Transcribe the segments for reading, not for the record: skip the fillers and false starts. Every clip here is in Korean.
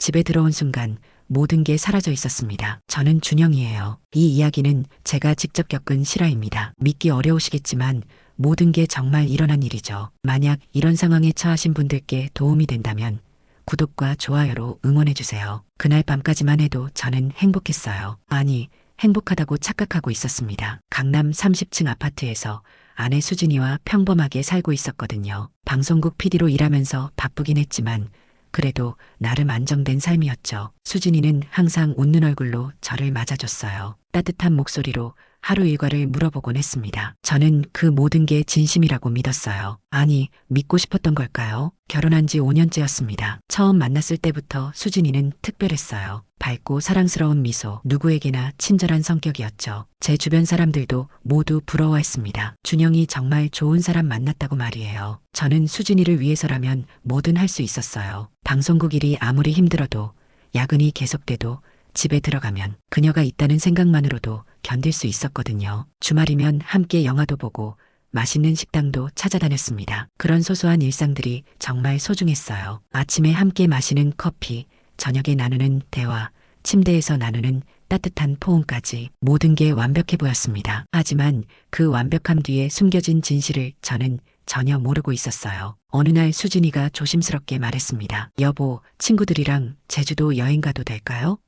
집에 들어온 순간 모든 게 사라져 있었습니다. 저는 준영이에요. 이 이야기는 제가 직접 겪은 실화입니다. 믿기 어려우시겠지만 모든 게 정말 일어난 일이죠. 만약 이런 상황에 처하신 분들께 도움이 된다면 구독과 좋아요로 응원해주세요. 그날 밤까지만 해도 저는 행복했어요. 아니, 행복하다고 착각하고 있었습니다. 강남 30층 아파트에서 아내 수진이와 평범하게 살고 있었거든요. 방송국 PD로 일하면서 바쁘긴 했지만 그래도 나름 안정된 삶이었죠. 수진이는 항상 웃는 얼굴로 저를 맞아줬어요. 따뜻한 목소리로 하루 일과를 물어보곤 했습니다. 저는 그 모든 게 진심이라고 믿었어요. 아니, 믿고 싶었던 걸까요? 결혼한 지 5년째였습니다. 처음 만났을 때부터 수진이는 특별했어요. 밝고 사랑스러운 미소, 누구에게나 친절한 성격이었죠. 제 주변 사람들도 모두 부러워했습니다. 준영이 정말 좋은 사람 만났다고 말이에요. 저는 수진이를 위해서라면 뭐든 할 수 있었어요. 방송국 일이 아무리 힘들어도, 야근이 계속돼도, 집에 들어가면 그녀가 있다는 생각만으로도 견딜 수 있었거든요. 주말이면 함께 영화도 보고 맛있는 식당도 찾아다녔습니다. 그런 소소한 일상들이 정말 소중했어요. 아침에 함께 마시는 커피, 저녁에 나누는 대화, 침대에서 나누는 따뜻한 포옹까지 모든 게 완벽해 보였습니다. 하지만 그 완벽함 뒤에 숨겨진 진실을 저는 전혀 모르고 있었어요. 어느 날 수진이가 조심스럽게 말했습니다. 여보, 친구들이랑 제주도 여행 가도 될까요?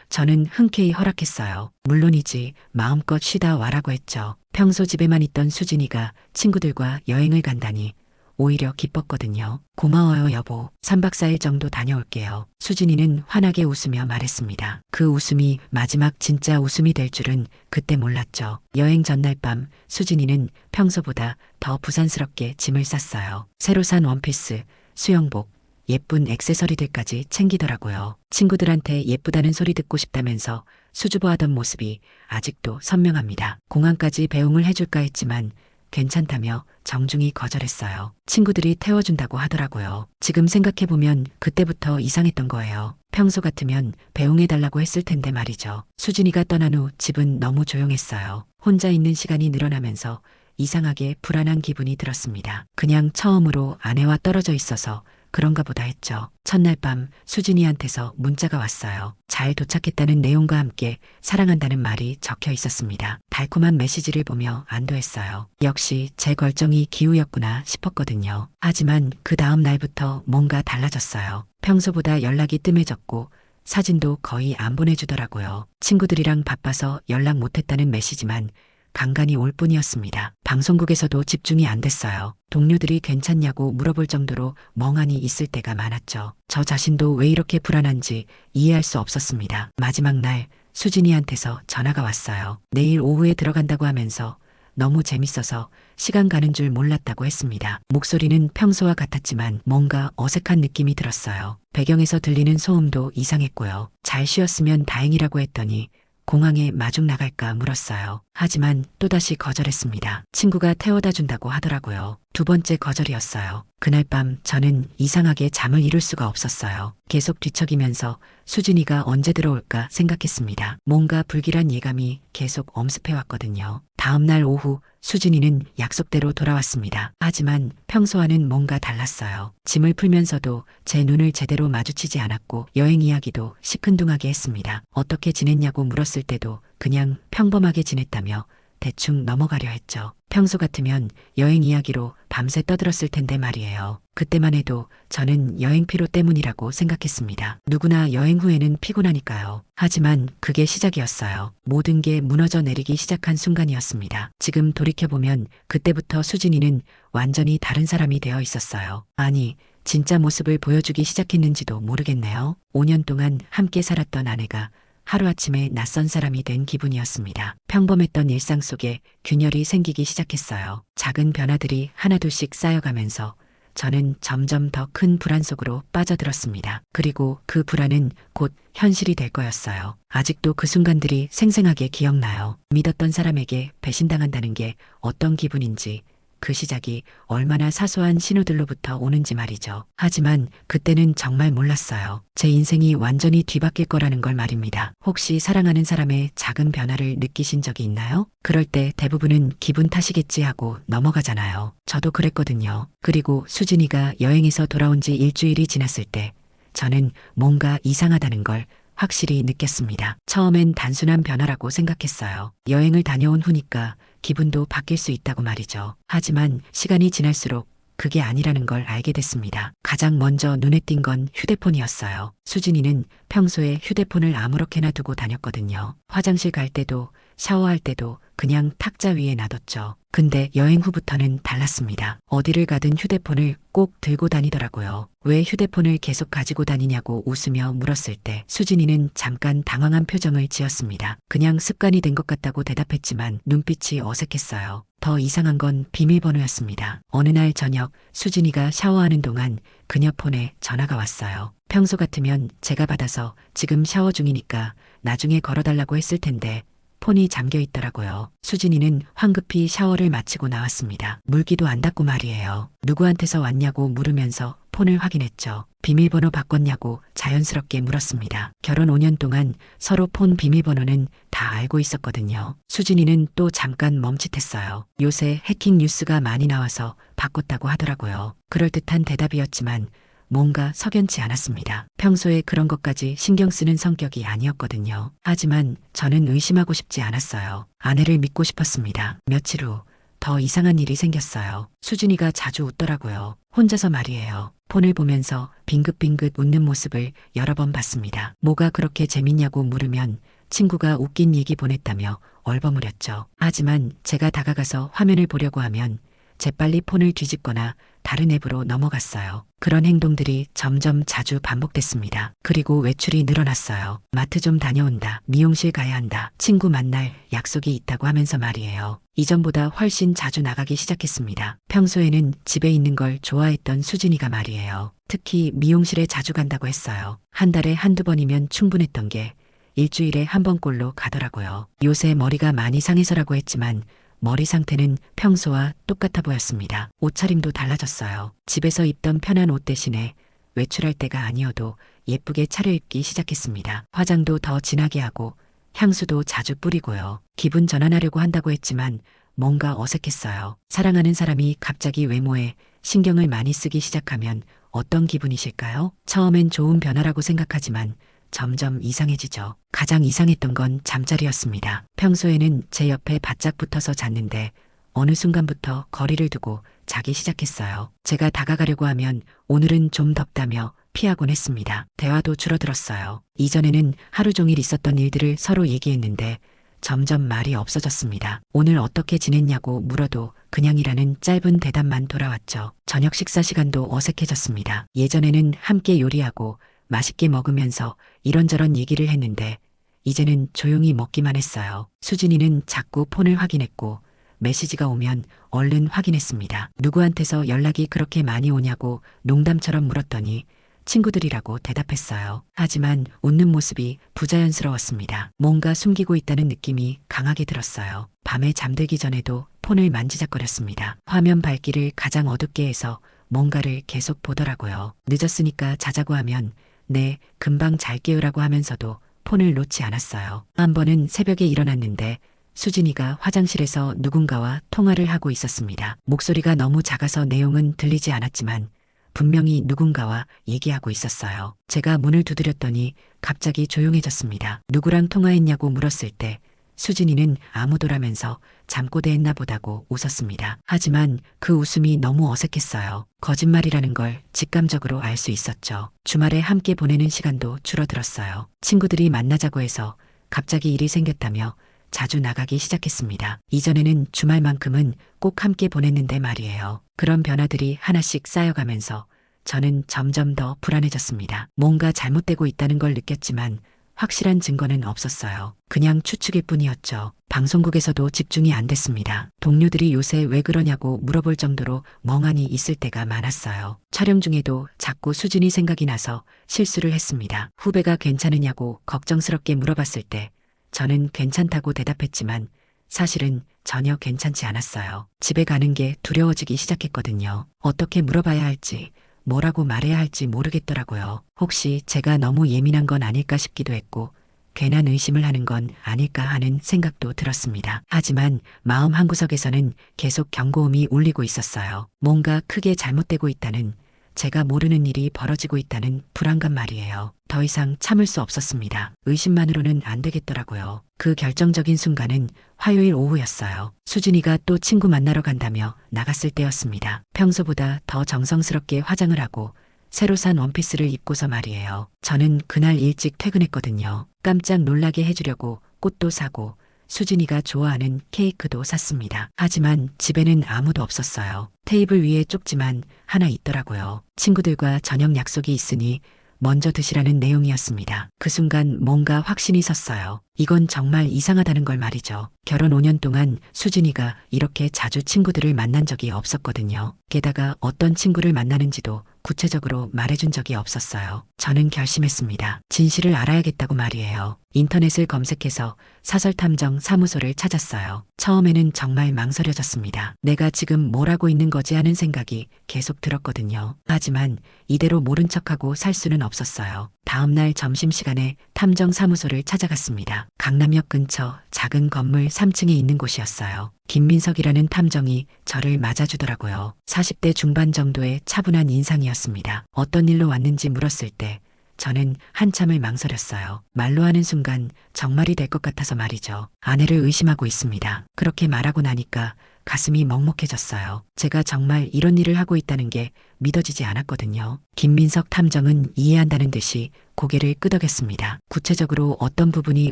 저는 흔쾌히 허락했어요. 물론이지, 마음껏 쉬다 와라고 했죠. 평소 집에만 있던 수진이가 친구들과 여행을 간다니 오히려 기뻤거든요. 고마워요, 여보. 3박 4일 정도 다녀올게요. 수진이는 환하게 웃으며 말했습니다. 그 웃음이 마지막 진짜 웃음이 될 줄은 그때 몰랐죠. 여행 전날 밤 수진이는 평소보다 더 부산스럽게 짐을 쌌어요. 새로 산 원피스, 수영복, 예쁜 액세서리들까지 챙기더라고요. 친구들한테 예쁘다는 소리 듣고 싶다면서 수줍어하던 모습이 아직도 선명합니다. 공항까지 배웅을 해줄까 했지만 괜찮다며 정중히 거절했어요. 친구들이 태워준다고 하더라고요. 지금 생각해보면 그때부터 이상했던 거예요. 평소 같으면 배웅해달라고 했을 텐데 말이죠. 수진이가 떠난 후 집은 너무 조용했어요. 혼자 있는 시간이 늘어나면서 이상하게 불안한 기분이 들었습니다. 그냥 처음으로 아내와 떨어져 있어서 그런가 보다 했죠. 첫날 밤 수진이한테서 문자가 왔어요. 잘 도착했다는 내용과 함께 사랑한다는 말이 적혀 있었습니다. 달콤한 메시지를 보며 안도했어요. 역시 제 결정이 기우였구나 싶었거든요. 하지만 그 다음 날부터 뭔가 달라졌어요. 평소보다 연락이 뜸해졌고 사진도 거의 안 보내주더라고요. 친구들이랑 바빠서 연락 못했다는 메시지만 간간히 올 뿐이었습니다. 방송국에서도 집중이 안 됐어요. 동료들이 괜찮냐고 물어볼 정도로 멍하니 있을 때가 많았죠. 저 자신도 왜 이렇게 불안한지 이해할 수 없었습니다. 마지막 날 수진이한테서 전화가 왔어요. 내일 오후에 들어간다고 하면서 너무 재밌어서 시간 가는 줄 몰랐다고 했습니다. 목소리는 평소와 같았지만 뭔가 어색한 느낌이 들었어요. 배경에서 들리는 소음도 이상했고요. 잘 쉬었으면 다행이라고 했더니 공항에 마중 나갈까 물었어요. 하지만 또다시 거절했습니다. 친구가 태워다 준다고 하더라고요. 두 번째 거절이었어요. 그날 밤 저는 이상하게 잠을 이룰 수가 없었어요. 계속 뒤척이면서 수진이가 언제 들어올까 생각했습니다. 뭔가 불길한 예감이 계속 엄습해왔거든요. 다음 날 오후 수진이는 약속대로 돌아왔습니다. 하지만 평소와는 뭔가 달랐어요. 짐을 풀면서도 제 눈을 제대로 마주치지 않았고 여행 이야기도 시큰둥하게 했습니다. 어떻게 지냈냐고 물었을 때도 그냥 평범하게 지냈다며 대충 넘어가려 했죠. 평소 같으면 여행 이야기로 밤새 떠들었을 텐데 말이에요. 그때만 해도 저는 여행 피로 때문이라고 생각했습니다. 누구나 여행 후에는 피곤하니까요. 하지만 그게 시작이었어요. 모든 게 무너져 내리기 시작한 순간이었습니다. 지금 돌이켜보면 그때부터 수진이는 완전히 다른 사람이 되어 있었어요. 아니, 진짜 모습을 보여주기 시작했는지도 모르겠네요. 5년 동안 함께 살았던 아내가 하루아침에 낯선 사람이 된 기분이었습니다. 평범했던 일상 속에 균열이 생기기 시작했어요. 작은 변화들이 하나둘씩 쌓여가면서 저는 점점 더 큰 불안 속으로 빠져들었습니다. 그리고 그 불안은 곧 현실이 될 거였어요. 아직도 그 순간들이 생생하게 기억나요. 믿었던 사람에게 배신당한다는 게 어떤 기분인지, 그 시작이 얼마나 사소한 신호들로부터 오는지 말이죠. 하지만 그때는 정말 몰랐어요. 제 인생이 완전히 뒤바뀔 거라는 걸 말입니다. 혹시 사랑하는 사람의 작은 변화를 느끼신 적이 있나요? 그럴 때 대부분은 기분 탓이겠지 하고 넘어가잖아요. 저도 그랬거든요. 그리고 수진이가 여행에서 돌아온 지 일주일이 지났을 때 저는 뭔가 이상하다는 걸 확실히 느꼈습니다. 처음엔 단순한 변화라고 생각했어요. 여행을 다녀온 후니까 기분도 바뀔 수 있다고 말이죠. 하지만 시간이 지날수록 그게 아니라는 걸 알게 됐습니다. 가장 먼저 눈에 띈 건 휴대폰이었어요. 수진이는 평소에 휴대폰을 아무렇게나 두고 다녔거든요. 화장실 갈 때도 샤워할 때도 그냥 탁자 위에 놔뒀죠. 근데 여행 후부터는 달랐습니다. 어디를 가든 휴대폰을 꼭 들고 다니더라고요. 왜 휴대폰을 계속 가지고 다니냐고 웃으며 물었을 때 수진이는 잠깐 당황한 표정을 지었습니다. 그냥 습관이 된 것 같다고 대답했지만 눈빛이 어색했어요. 더 이상한 건 비밀번호였습니다. 어느 날 저녁 수진이가 샤워하는 동안 그녀 폰에 전화가 왔어요. 평소 같으면 제가 받아서 지금 샤워 중이니까 나중에 걸어달라고 했을 텐데 폰이 잠겨 있더라고요. 수진이는 황급히 샤워를 마치고 나왔습니다. 물기도 안 닦고 말이에요. 누구한테서 왔냐고 물으면서 폰을 확인했죠. 비밀번호 바꿨냐고 자연스럽게 물었습니다. 결혼 5년 동안 서로 폰 비밀번호는 다 알고 있었거든요. 수진이는 또 잠깐 멈칫했어요. 요새 해킹 뉴스가 많이 나와서 바꿨다고 하더라고요. 그럴듯한 대답이었지만 뭔가 석연치 않았습니다. 평소에 그런 것까지 신경 쓰는 성격이 아니었거든요. 하지만 저는 의심하고 싶지 않았어요. 아내를 믿고 싶었습니다. 며칠 후 더 이상한 일이 생겼어요. 수진이가 자주 웃더라고요. 혼자서 말이에요. 폰을 보면서 빙긋빙긋 웃는 모습을 여러 번 봤습니다. 뭐가 그렇게 재밌냐고 물으면 친구가 웃긴 얘기 보냈다며 얼버무렸죠. 하지만 제가 다가가서 화면을 보려고 하면 재빨리 폰을 뒤집거나 다른 앱으로 넘어갔어요. 그런 행동들이 점점 자주 반복됐습니다. 그리고 외출이 늘어났어요. 마트 좀 다녀온다. 미용실 가야 한다. 친구 만날 약속이 있다고 하면서 말이에요. 이전보다 훨씬 자주 나가기 시작했습니다. 평소에는 집에 있는 걸 좋아했던 수진이가 말이에요. 특히 미용실에 자주 간다고 했어요. 한 달에 한두 번이면 충분했던 게 일주일에 한 번꼴로 가더라고요. 요새 머리가 많이 상해서라고 했지만 머리 상태는 평소와 똑같아 보였습니다. 옷차림도 달라졌어요. 집에서 입던 편한 옷 대신에 외출할 때가 아니어도 예쁘게 차려입기 시작했습니다. 화장도 더 진하게 하고 향수도 자주 뿌리고요. 기분 전환하려고 한다고 했지만 뭔가 어색했어요. 사랑하는 사람이 갑자기 외모에 신경을 많이 쓰기 시작하면 어떤 기분이실까요? 처음엔 좋은 변화라고 생각하지만 점점 이상해지죠. 가장 이상했던 건 잠자리였습니다. 평소에는 제 옆에 바짝 붙어서 잤는데 어느 순간부터 거리를 두고 자기 시작했어요. 제가 다가가려고 하면 오늘은 좀 덥다며 피하곤 했습니다. 대화도 줄어들었어요. 이전에는 하루 종일 있었던 일들을 서로 얘기했는데 점점 말이 없어졌습니다. 오늘 어떻게 지냈냐고 물어도 그냥이라는 짧은 대답만 돌아왔죠. 저녁 식사 시간도 어색해졌습니다. 예전에는 함께 요리하고 맛있게 먹으면서 이런저런 얘기를 했는데 이제는 조용히 먹기만 했어요. 수진이는 자꾸 폰을 확인했고 메시지가 오면 얼른 확인했습니다. 누구한테서 연락이 그렇게 많이 오냐고 농담처럼 물었더니 친구들이라고 대답했어요. 하지만 웃는 모습이 부자연스러웠습니다. 뭔가 숨기고 있다는 느낌이 강하게 들었어요. 밤에 잠들기 전에도 폰을 만지작거렸습니다. 화면 밝기를 가장 어둡게 해서 뭔가를 계속 보더라고요. 늦었으니까 자자고 하면 네, 금방 잘 깨우라고 하면서도 폰을 놓지 않았어요. 한 번은 새벽에 일어났는데 수진이가 화장실에서 누군가와 통화를 하고 있었습니다. 목소리가 너무 작아서 내용은 들리지 않았지만 분명히 누군가와 얘기하고 있었어요. 제가 문을 두드렸더니 갑자기 조용해졌습니다. 누구랑 통화했냐고 물었을 때 수진이는 아무도라면서 잠꼬대했나 보다고 웃었습니다. 하지만 그 웃음이 너무 어색했어요. 거짓말이라는 걸 직감적으로 알 수 있었죠. 주말에 함께 보내는 시간도 줄어들었어요. 친구들이 만나자고 해서 갑자기 일이 생겼다며 자주 나가기 시작했습니다. 이전에는 주말만큼은 꼭 함께 보냈는데 말이에요. 그런 변화들이 하나씩 쌓여가면서 저는 점점 더 불안해졌습니다. 뭔가 잘못되고 있다는 걸 느꼈지만 확실한 증거는 없었어요. 그냥 추측일 뿐이었죠. 방송국에서도 집중이 안 됐습니다. 동료들이 요새 왜 그러냐고 물어볼 정도로 멍하니 있을 때가 많았어요. 촬영 중에도 자꾸 수진이 생각이 나서 실수를 했습니다. 후배가 괜찮으냐고 걱정스럽게 물어봤을 때 저는 괜찮다고 대답했지만 사실은 전혀 괜찮지 않았어요. 집에 가는 게 두려워지기 시작했거든요. 어떻게 물어봐야 할지, 뭐라고 말해야 할지 모르겠더라고요. 혹시 제가 너무 예민한 건 아닐까 싶기도 했고 괜한 의심을 하는 건 아닐까 하는 생각도 들었습니다. 하지만 마음 한구석에서는 계속 경고음이 울리고 있었어요. 뭔가 크게 잘못되고 있다는 제가 모르는 일이 벌어지고 있다는 불안감 말이에요. 더 이상 참을 수 없었습니다. 의심만으로는 안 되겠더라고요. 그 결정적인 순간은 화요일 오후였어요. 수진이가 또 친구 만나러 간다며 나갔을 때였습니다. 평소보다 더 정성스럽게 화장을 하고 새로 산 원피스를 입고서 말이에요. 저는 그날 일찍 퇴근했거든요. 깜짝 놀라게 해주려고 꽃도 사고 수진이가 좋아하는 케이크도 샀습니다. 하지만 집에는 아무도 없었어요. 테이블 위에 쪽지만 하나 있더라고요. 친구들과 저녁 약속이 있으니 먼저 드시라는 내용이었습니다. 그 순간 뭔가 확신이 섰어요. 이건 정말 이상하다는 걸 말이죠. 결혼 5년 동안 수진이가 이렇게 자주 친구들을 만난 적이 없었거든요. 게다가 어떤 친구를 만나는지도 구체적으로 말해준 적이 없었어요. 저는 결심했습니다. 진실을 알아야겠다고 말이에요. 인터넷을 검색해서 사설탐정 사무소를 찾았어요. 처음에는 정말 망설여졌습니다. 내가 지금 뭘 하고 있는 거지 하는 생각이 계속 들었거든요. 하지만 이대로 모른 척하고 살 수는 없었어요. 다음날 점심시간에 탐정사무소를 찾아갔습니다. 강남역 근처 작은 건물 3층에 있는 곳이었어요. 김민석이라는 탐정이 저를 맞아주더라고요. 40대 중반 정도의 차분한 인상이었습니다. 어떤 일로 왔는지 물었을 때 저는 한참을 망설였어요. 말로 하는 순간 정말이 될 것 같아서 말이죠. 아내를 의심하고 있습니다. 그렇게 말하고 나니까 가슴이 먹먹해졌어요. 제가 정말 이런 일을 하고 있다는 게 믿어지지 않았거든요. 김민석 탐정은 이해한다는 듯이 고개를 끄덕였습니다. 구체적으로 어떤 부분이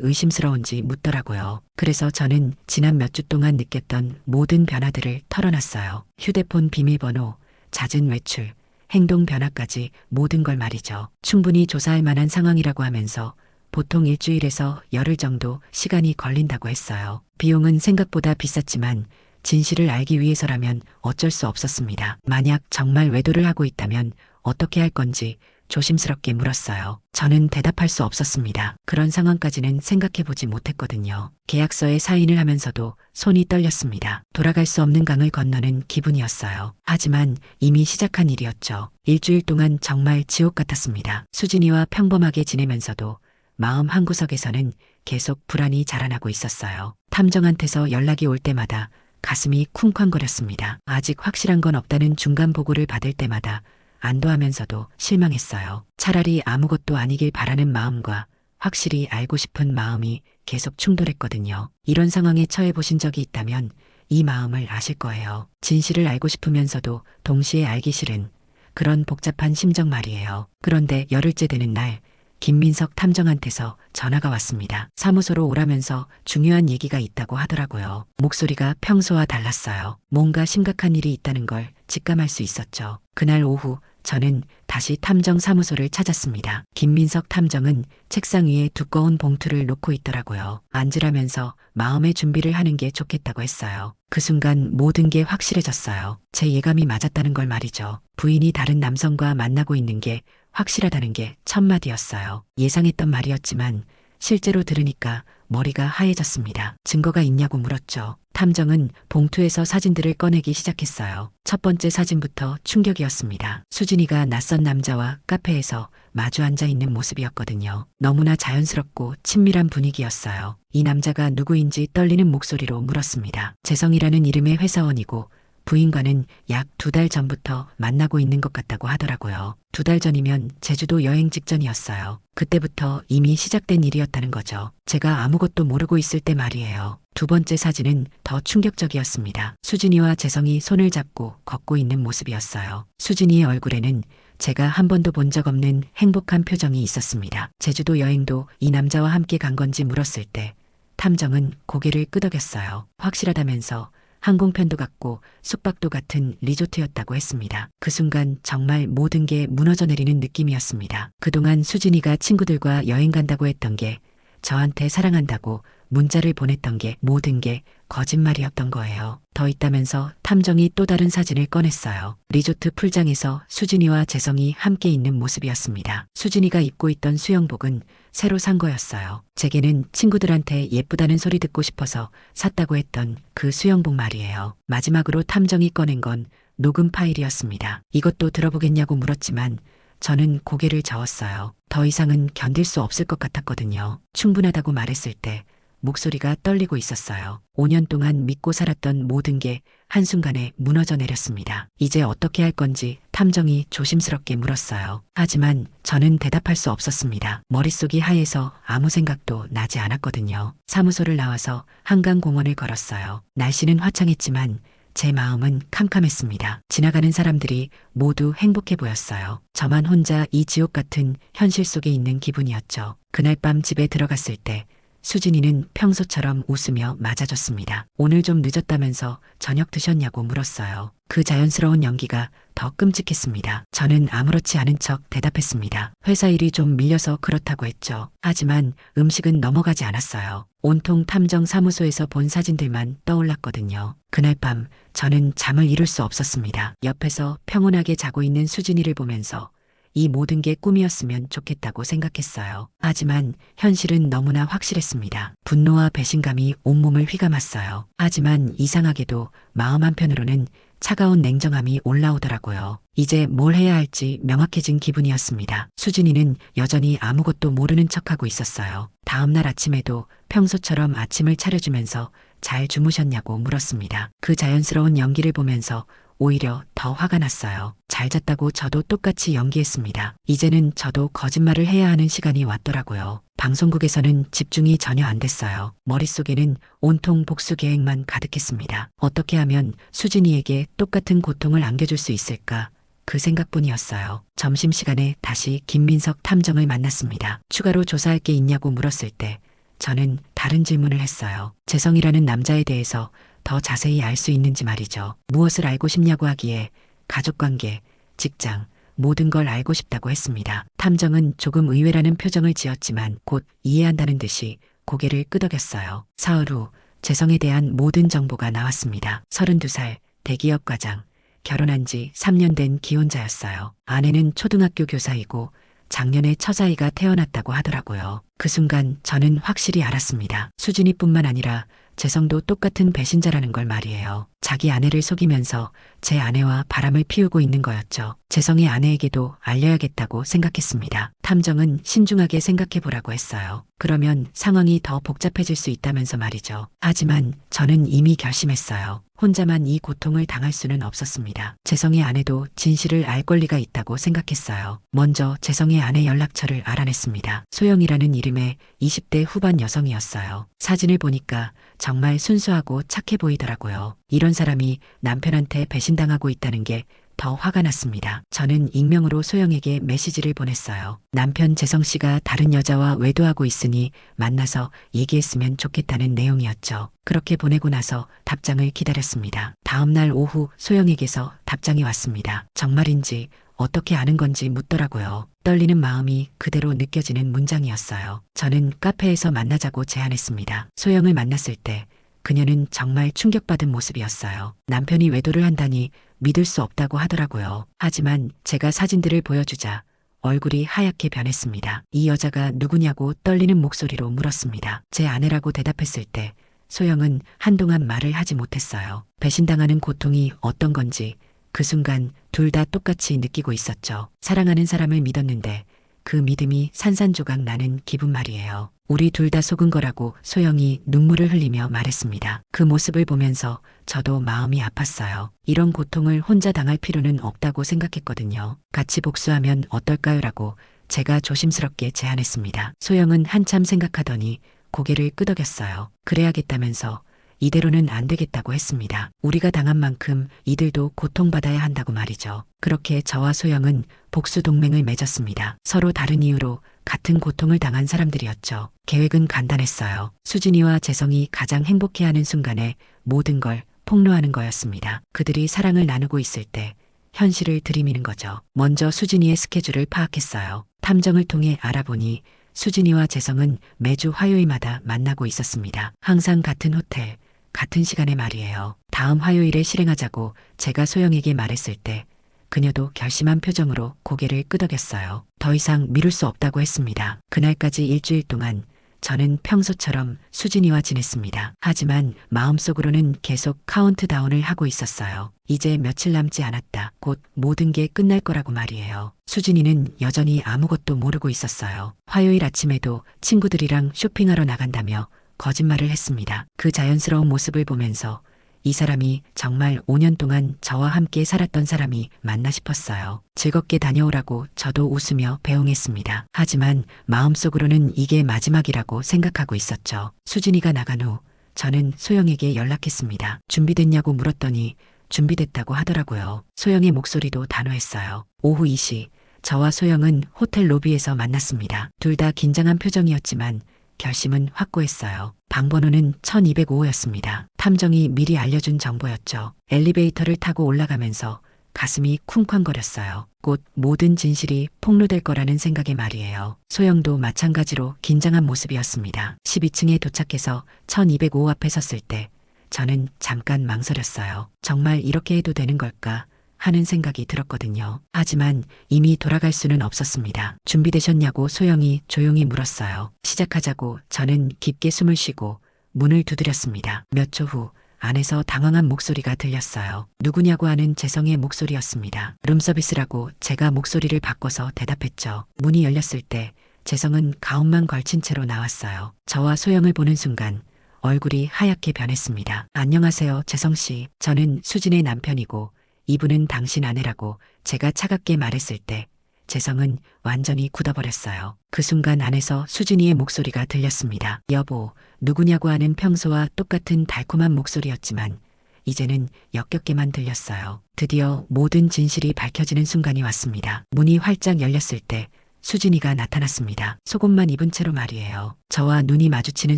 의심스러운지 묻더라고요. 그래서 저는 지난 몇 주 동안 느꼈던 모든 변화들을 털어놨어요. 휴대폰 비밀번호, 잦은 외출, 행동 변화까지 모든 걸 말이죠. 충분히 조사할 만한 상황이라고 하면서 보통 일주일에서 열흘 정도 시간이 걸린다고 했어요. 비용은 생각보다 비쌌지만 진실을 알기 위해서라면 어쩔 수 없었습니다. 만약 정말 외도를 하고 있다면 어떻게 할 건지 조심스럽게 물었어요. 저는 대답할 수 없었습니다. 그런 상황까지는 생각해보지 못했거든요. 계약서에 사인을 하면서도 손이 떨렸습니다. 돌아갈 수 없는 강을 건너는 기분이었어요. 하지만 이미 시작한 일이었죠. 일주일 동안 정말 지옥 같았습니다. 수진이와 평범하게 지내면서도 마음 한구석에서는 계속 불안이 자라나고 있었어요. 탐정한테서 연락이 올 때마다 가슴이 쿵쾅거렸습니다. 아직 확실한 건 없다는 중간 보고를 받을 때마다 안도하면서도 실망했어요. 차라리 아무것도 아니길 바라는 마음과 확실히 알고 싶은 마음이 계속 충돌했거든요. 이런 상황에 처해 보신 적이 있다면 이 마음을 아실 거예요. 진실을 알고 싶으면서도 동시에 알기 싫은 그런 복잡한 심정 말이에요. 그런데 열흘째 되는 날 김민석 탐정한테서 전화가 왔습니다. 사무소로 오라면서 중요한 얘기가 있다고 하더라고요. 목소리가 평소와 달랐어요. 뭔가 심각한 일이 있다는 걸 직감할 수 있었죠. 그날 오후 저는 다시 탐정 사무소를 찾았습니다. 김민석 탐정은 책상 위에 두꺼운 봉투를 놓고 있더라고요. 앉으라면서 마음의 준비를 하는 게 좋겠다고 했어요. 그 순간 모든 게 확실해졌어요. 제 예감이 맞았다는 걸 말이죠. 부인이 다른 남성과 만나고 있는 게 확실하다는 게 첫마디였어요. 예상했던 말이었지만 실제로 들으니까 머리가 하얘졌습니다. 증거가 있냐고 물었죠. 탐정은 봉투에서 사진들을 꺼내기 시작했어요. 첫 번째 사진부터 충격이었습니다. 수진이가 낯선 남자와 카페에서 마주 앉아 있는 모습이었거든요. 너무나 자연스럽고 친밀한 분위기였어요. 이 남자가 누구인지 떨리는 목소리로 물었습니다. 재성이라는 이름의 회사원이고 부인과는 약 2달 전부터 만나고 있는 것 같다고 하더라고요. 2달 전이면 제주도 여행 직전이었어요. 그때부터 이미 시작된 일이었다는 거죠. 제가 아무것도 모르고 있을 때 말이에요. 두 번째 사진은 더 충격적이었습니다. 수진이와 재성이 손을 잡고 걷고 있는 모습이었어요. 수진이의 얼굴에는 제가 한 번도 본 적 없는 행복한 표정이 있었습니다. 제주도 여행도 이 남자와 함께 간 건지 물었을 때 탐정은 고개를 끄덕였어요. 확실하다면서 항공편도 같고 숙박도 같은 리조트였다고 했습니다. 그 순간 정말 모든 게 무너져 내리는 느낌이었습니다. 그동안 수진이가 친구들과 여행 간다고 했던 게 저한테 사랑한다고 문자를 보냈던 게 모든 게 거짓말이었던 거예요. 더 있다면서 탐정이 또 다른 사진을 꺼냈어요. 리조트 풀장에서 수진이와 재성이 함께 있는 모습이었습니다. 수진이가 입고 있던 수영복은 새로 산 거였어요. 제게는 친구들한테 예쁘다는 소리 듣고 싶어서 샀다고 했던 그 수영복 말이에요. 마지막으로 탐정이 꺼낸 건 녹음 파일이었습니다. 이것도 들어보겠냐고 물었지만 저는 고개를 저었어요. 더 이상은 견딜 수 없을 것 같았거든요. 충분하다고 말했을 때 목소리가 떨리고 있었어요. 5년 동안 믿고 살았던 모든 게 한순간에 무너져 내렸습니다. 이제 어떻게 할 건지 탐정이 조심스럽게 물었어요. 하지만 저는 대답할 수 없었습니다. 머릿속이 하얘서 아무 생각도 나지 않았거든요. 사무소를 나와서 한강공원을 걸었어요. 날씨는 화창했지만 제 마음은 캄캄했습니다. 지나가는 사람들이 모두 행복해 보였어요. 저만 혼자 이 지옥 같은 현실 속에 있는 기분이었죠. 그날 밤 집에 들어갔을 때 수진이는 평소처럼 웃으며 맞아줬습니다. 오늘 좀 늦었다면서 저녁 드셨냐고 물었어요. 그 자연스러운 연기가 더 끔찍했습니다. 저는 아무렇지 않은 척 대답했습니다. 회사 일이 좀 밀려서 그렇다고 했죠. 하지만 음식은 넘어가지 않았어요. 온통 탐정 사무소에서 본 사진들만 떠올랐거든요. 그날 밤 저는 잠을 이룰 수 없었습니다. 옆에서 평온하게 자고 있는 수진이를 보면서 이 모든 게 꿈이었으면 좋겠다고 생각했어요. 하지만 현실은 너무나 확실했습니다. 분노와 배신감이 온몸을 휘감았어요. 하지만 이상하게도 마음 한편으로는 차가운 냉정함이 올라오더라고요. 이제 뭘 해야 할지 명확해진 기분이었습니다. 수진이는 여전히 아무것도 모르는 척하고 있었어요. 다음날 아침에도 평소처럼 아침을 차려주면서 잘 주무셨냐고 물었습니다. 그 자연스러운 연기를 보면서 오히려 더 화가 났어요. 잘 잤다고 저도 똑같이 연기했습니다. 이제는 저도 거짓말을 해야 하는 시간이 왔더라고요. 방송국에서는 집중이 전혀 안 됐어요. 머릿속에는 온통 복수 계획만 가득했습니다. 어떻게 하면 수진이에게 똑같은 고통을 안겨줄 수 있을까? 그 생각뿐이었어요. 점심시간에 다시 김민석 탐정을 만났습니다. 추가로 조사할 게 있냐고 물었을 때 저는 다른 질문을 했어요. 재성이라는 남자에 대해서 더 자세히 알 수 있는지 말이죠. 무엇을 알고 싶냐고 하기에 가족관계, 직장, 모든 걸 알고 싶다고 했습니다. 탐정은 조금 의외라는 표정을 지었지만 곧 이해한다는 듯이 고개를 끄덕였어요. 사흘 후 재성에 대한 모든 정보가 나왔습니다. 32살, 대기업 과장, 결혼한 지 3년 된 기혼자였어요. 아내는 초등학교 교사이고 작년에 처자이가 태어났다고 하더라고요. 그 순간 저는 확실히 알았습니다. 수진이뿐만 아니라 재성도 똑같은 배신자라는 걸 말이에요. 자기 아내를 속이면서 제 아내와 바람을 피우고 있는 거였죠. 재성의 아내에게도 알려야겠다고 생각했습니다. 탐정은 신중하게 생각해보라고 했어요. 그러면 상황이 더 복잡해질 수 있다면서 말이죠. 하지만 저는 이미 결심했어요. 혼자만 이 고통을 당할 수는 없었습니다. 재성의 아내도 진실을 알 권리가 있다고 생각했어요. 먼저 재성의 아내 연락처를 알아냈습니다. 소영이라는 이름의 20대 후반 여성이었어요. 사진을 보니까 정말 순수하고 착해 보이더라고요. 이런 사람이 남편한테 배신당하고 있다는 게 더 화가 났습니다. 저는 익명으로 소영에게 메시지를 보냈어요. 남편 재성 씨가 다른 여자와 외도하고 있으니 만나서 얘기했으면 좋겠다는 내용이었죠. 그렇게 보내고 나서 답장을 기다렸습니다. 다음 날 오후 소영에게서 답장이 왔습니다. 정말인지 어떻게 아는 건지 묻더라고요. 떨리는 마음이 그대로 느껴지는 문장이었어요. 저는 카페에서 만나자고 제안했습니다. 소영을 만났을 때 그녀는 정말 충격받은 모습이었어요. 남편이 외도를 한다니 믿을 수 없다고 하더라고요. 하지만 제가 사진들을 보여주자 얼굴이 하얗게 변했습니다. 이 여자가 누구냐고 떨리는 목소리로 물었습니다. 제 아내라고 대답했을 때 소영은 한동안 말을 하지 못했어요. 배신당하는 고통이 어떤 건지 그 순간 둘 다 똑같이 느끼고 있었죠. 사랑하는 사람을 믿었는데 그 믿음이 산산조각 나는 기분 말이에요. 우리 둘 다 속은 거라고 소영이 눈물을 흘리며 말했습니다. 그 모습을 보면서 저도 마음이 아팠어요. 이런 고통을 혼자 당할 필요는 없다고 생각했거든요. 같이 복수하면 어떨까요라고 제가 조심스럽게 제안했습니다. 소영은 한참 생각하더니 고개를 끄덕였어요. 그래야겠다면서 이대로는 안 되겠다고 했습니다. 우리가 당한 만큼 이들도 고통받아야 한다고 말이죠. 그렇게 저와 소영은 복수 동맹을 맺었습니다. 서로 다른 이유로 같은 고통을 당한 사람들이었죠. 계획은 간단했어요. 수진이와 재성이 가장 행복해하는 순간에 모든 걸 폭로하는 거였습니다. 그들이 사랑을 나누고 있을 때 현실을 들이미는 거죠. 먼저 수진이의 스케줄을 파악했어요. 탐정을 통해 알아보니 수진이와 재성은 매주 화요일마다 만나고 있었습니다. 항상 같은 호텔, 같은 시간에 말이에요. 다음 화요일에 실행하자고 제가 소영에게 말했을 때 그녀도 결심한 표정으로 고개를 끄덕였어요. 더 이상 미룰 수 없다고 했습니다. 그날까지 일주일 동안 저는 평소처럼 수진이와 지냈습니다. 하지만 마음속으로는 계속 카운트다운을 하고 있었어요. 이제 며칠 남지 않았다. 곧 모든 게 끝날 거라고 말이에요. 수진이는 여전히 아무것도 모르고 있었어요. 화요일 아침에도 친구들이랑 쇼핑하러 나간다며 거짓말을 했습니다. 그 자연스러운 모습을 보면서 이 사람이 정말 5년 동안 저와 함께 살았던 사람이 맞나 싶었어요. 즐겁게 다녀오라고 저도 웃으며 배웅했습니다. 하지만 마음속으로는 이게 마지막이라고 생각하고 있었죠. 수진이가 나간 후 저는 소영에게 연락했습니다. 준비됐냐고 물었더니 준비됐다고 하더라고요. 소영의 목소리도 단호했어요. 오후 2시 저와 소영은 호텔 로비에서 만났습니다. 둘 다 긴장한 표정이었지만 결심은 확고했어요. 방번호는 1205였습니다. 탐정이 미리 알려준 정보였죠. 엘리베이터를 타고 올라가면서 가슴이 쿵쾅거렸어요. 곧 모든 진실이 폭로될 거라는 생각에 말이에요. 소영도 마찬가지로 긴장한 모습이었습니다. 12층에 도착해서 1205 앞에 섰을 때 저는 잠깐 망설였어요. 정말 이렇게 해도 되는 걸까 하는 생각이 들었거든요. 하지만 이미 돌아갈 수는 없었습니다. 준비되셨냐고 소영이 조용히 물었어요. 시작하자고 저는 깊게 숨을 쉬고 문을 두드렸습니다. 몇 초 후 안에서 당황한 목소리가 들렸어요. 누구냐고 하는 재성의 목소리였습니다. 룸서비스라고 제가 목소리를 바꿔서 대답했죠. 문이 열렸을 때 재성은 가운만 걸친 채로 나왔어요. 저와 소영을 보는 순간 얼굴이 하얗게 변했습니다. 안녕하세요, 재성씨. 저는 수진의 남편이고 이분은 당신 아내라고 제가 차갑게 말했을 때 재성은 완전히 굳어버렸어요. 그 순간 안에서 수진이의 목소리가 들렸습니다. 여보, 누구냐고 하는 평소와 똑같은 달콤한 목소리였지만 이제는 역겹게만 들렸어요. 드디어 모든 진실이 밝혀지는 순간이 왔습니다. 문이 활짝 열렸을 때 수진이가 나타났습니다. 속옷만 입은 채로 말이에요. 저와 눈이 마주치는